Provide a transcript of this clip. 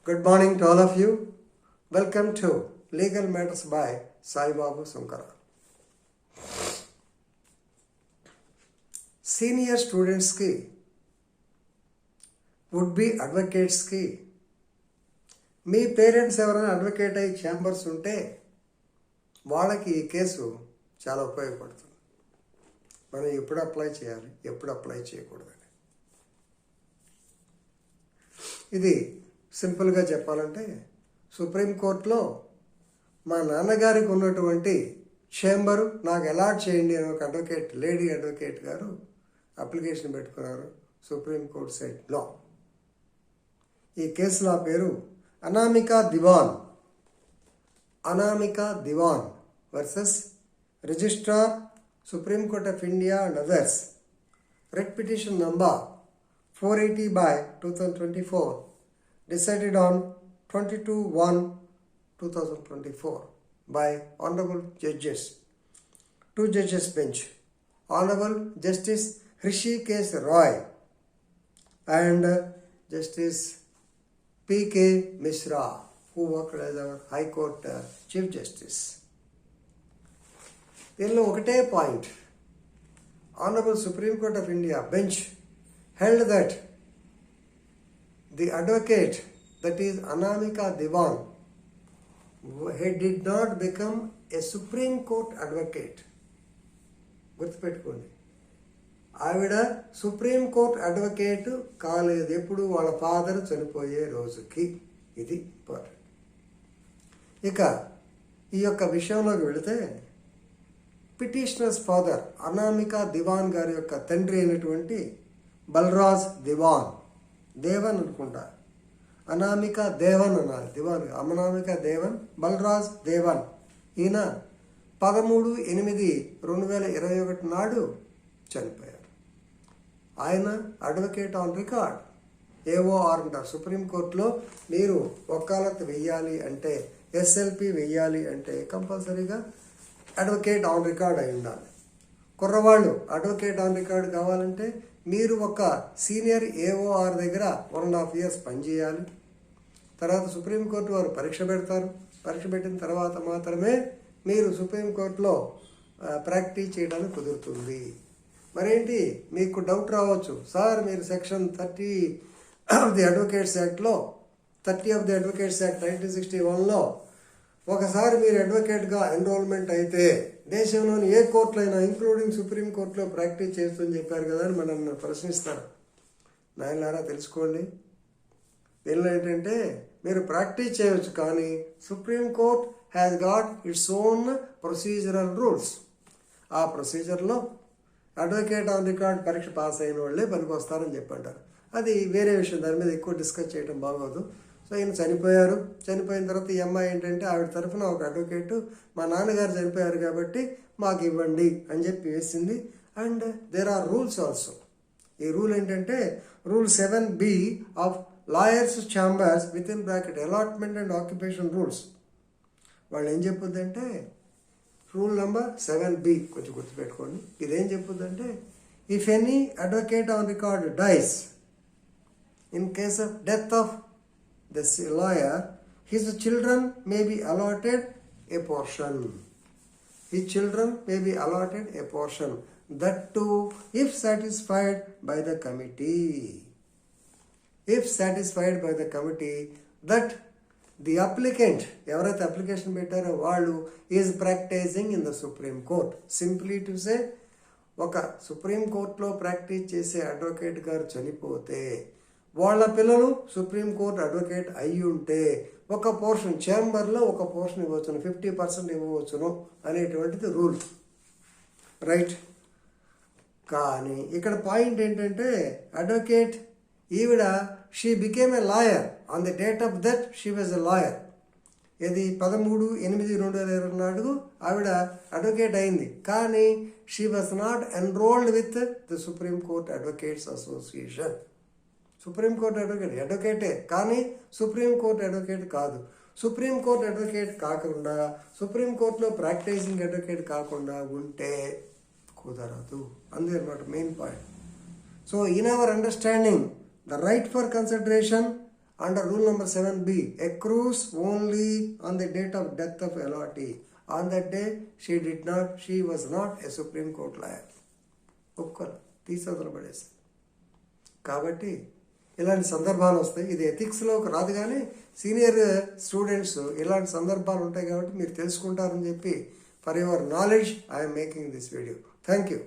Good morning to all of you. Welcome to Legal Matters by Sai Babu Sunkara. Senior students ki would be advocates ki me parents ఎవరైనా advocate అయ్యి chambers ఉంటే వాళ్ళకి ఈ case చాలా ఉపయోగపడుతుంది. మనం ఎప్పుడు అప్లై చేయాలి, ఎప్పుడు అప్లై చేయకూడదని. ఇది సింపుల్గా చెప్పాలంటే సుప్రీంకోర్టులో మా నాన్నగారికి ఉన్నటువంటి ఛాంబరు నాకు అలాట్ చేయండి అని ఒక అడ్వకేట్, లేడీ అడ్వకేట్ గారు అప్లికేషన్ పెట్టుకున్నారు. సుప్రీంకోర్టు సైట్లో ఈ కేసులో పేరు Anamika Diwan versus registrar supreme court of India and others. Writ petition number 480/2024 decided on 22/1/2024 by Honorable Judges, 2 judges bench, Honorable Justice Hrishikesh Roy and Justice P.K. Mishra, who worked as our High Court Chief Justice. దీనిలో ఒకటే point, Honorable Supreme Court of India bench held that the advocate, that is Anamika Diwan, he did not become a Supreme Court advocate. గుర్తుపెట్టుకోండి, ఆవిడ supreme court advocate కాలేదు ఎప్పుడు వాళ్ళ father చనిపోయే రోజుకి. ఇది ఇంపార్టెంట్. ఇక ఈ యొక్క విషయంలోకి వెళితే పిటిషనర్స్ ఫాదర్ అనామికా దివాన్ గారి యొక్క తండ్రి అయినటువంటి బల్రాజ్ దివాన్, దేవన్ అనుకుంటా, అనామికా దేవన్ అనాలి, దివాన్ అనామికా దేవన్, బల్రాజ్ దేవన్. ఈయన 13/8/2021 నాడు చనిపోయారు. ఆయన అడ్వకేట్ ఆన్ రికార్డ్, ఏఓఆర్ అంటారు. సుప్రీంకోర్టులో మీరు వకాలత్ వెయ్యాలి అంటే, ఎస్ఎల్పి వెయ్యాలి అంటే కంపల్సరీగా అడ్వకేట్ ఆన్ రికార్డ్ అయి ఉండాలి. కుర్రవాళ్ళు అడ్వకేట్ ఆన్ రికార్డ్ కావాలంటే మీరు ఒక సీనియర్ ఏఓఆర్ దగ్గర 1.5 years పనిచేయాలి. తర్వాత సుప్రీంకోర్టు వారు పరీక్ష పెడతారు. పరీక్ష పెట్టిన తర్వాత మాత్రమే మీరు సుప్రీంకోర్టులో ప్రాక్టీస్ చేయడానికి కుదురుతుంది. మరేంటి మీకు డౌట్ రావచ్చు, సార్ మీరు సెక్షన్ 30 ఆఫ్ ది అడ్వకేట్స్ యాక్ట్లో 1961లో ఒకసారి మీరు అడ్వకేట్గా ఎన్రోల్మెంట్ అయితే దేశంలోని ఏ కోర్టులో అయినా ఇంక్లూడింగ్ సుప్రీంకోర్టులో ప్రాక్టీస్ చేస్తుందని చెప్పారు కదా అని మనల్ని ప్రశ్నిస్తారు. నాయనలారా తెలుసుకోండి, దీనిలో ఏంటంటే మీరు ప్రాక్టీస్ చేయవచ్చు, కానీ Supreme Court has got its own procedural rules. ఆ ప్రొసీజర్లో అడ్వకేట్ ఆన్ రికార్డ్ పరీక్ష పాస్ అయిన వాళ్ళే పనికి వస్తారని చెప్పంటారు. అది వేరే విషయం, దాని మీద ఎక్కువ డిస్కస్ చేయడం బాగోదు. సో ఈయన చనిపోయారు. చనిపోయిన తర్వాత ఈ అమ్మాయి ఏంటంటే ఆవిడ తరఫున ఒక అడ్వకేటు, మా నాన్నగారు చనిపోయారు కాబట్టి మాకు ఇవ్వండి అని చెప్పి వేసింది. And there are rules also. ఈ రూల్ ఏంటంటే rule 7B of lawyers chambers with in bracket allotment and occupation rules. వాళ్ళు ఏం చెప్పుద్దంటే రూల్ నెంబర్ 7B కొంచెం గుర్తుపెట్టుకోండి. ఇదేం చెప్పుద్దంటే if any advocate on record dies, in case of death of the lawyer, his children may be allotted a portion. His children may be allotted a portion, that too if satisfied by the committee. If satisfied by the committee that the applicant, ఎవరైతే application పెట్టారో వాళ్ళు is practising in the supreme court. Simply to say, ఒక supreme కోర్టులో practice చేసే advocate గారు చనిపోతే వాళ్ళ పిల్లలు సుప్రీం కోర్ట్ అడ్వకేట్ అయి ఉంటే ఒక పోర్షన్ ఛాంబర్లో ఒక పోర్షన్ ఇవ్వచ్చును, 50% ఇవ్వవచ్చును అనేటువంటిది రూల్, రైట్. కానీ ఇక్కడ పాయింట్ ఏంటంటే అడ్వకేట్ ఈవిడ she became a lawyer on the date of that she was a lawyer. ఇది 13/8/2020 నాడు ఆవిడ అడ్వకేట్ అయింది. కానీ she was not enrolled with the supreme court advocates association. Supreme court అడ్వకేటే కానీ సుప్రీంకోర్టు అడ్వకేట్ కాదు. సుప్రీంకోర్టు అడ్వకేట్ కాకుండా సుప్రీంకోర్టులో ప్రాక్టీసింగ్ అడ్వకేట్ కాకుండా ఉంటే కుదరదు. అందే అన్నమాట main point. So in our understanding, the right for consideration Under rule number 7B, accrues only on the date of death of LRT. On that day, she was not a Supreme Court lawyer. ఒప్పుకోరు, తీసేదలు పడేసి. కాబట్టి ఇలాంటి సందర్భాలు వస్తాయి. ఇది ఎథిక్స్లోకి రాదు, కానీ senior students ఇలాంటి సందర్భాలు ఉంటాయి కాబట్టి మీరు తెలుసుకుంటారని చెప్పి, for your knowledge I'm making this video. Thank you.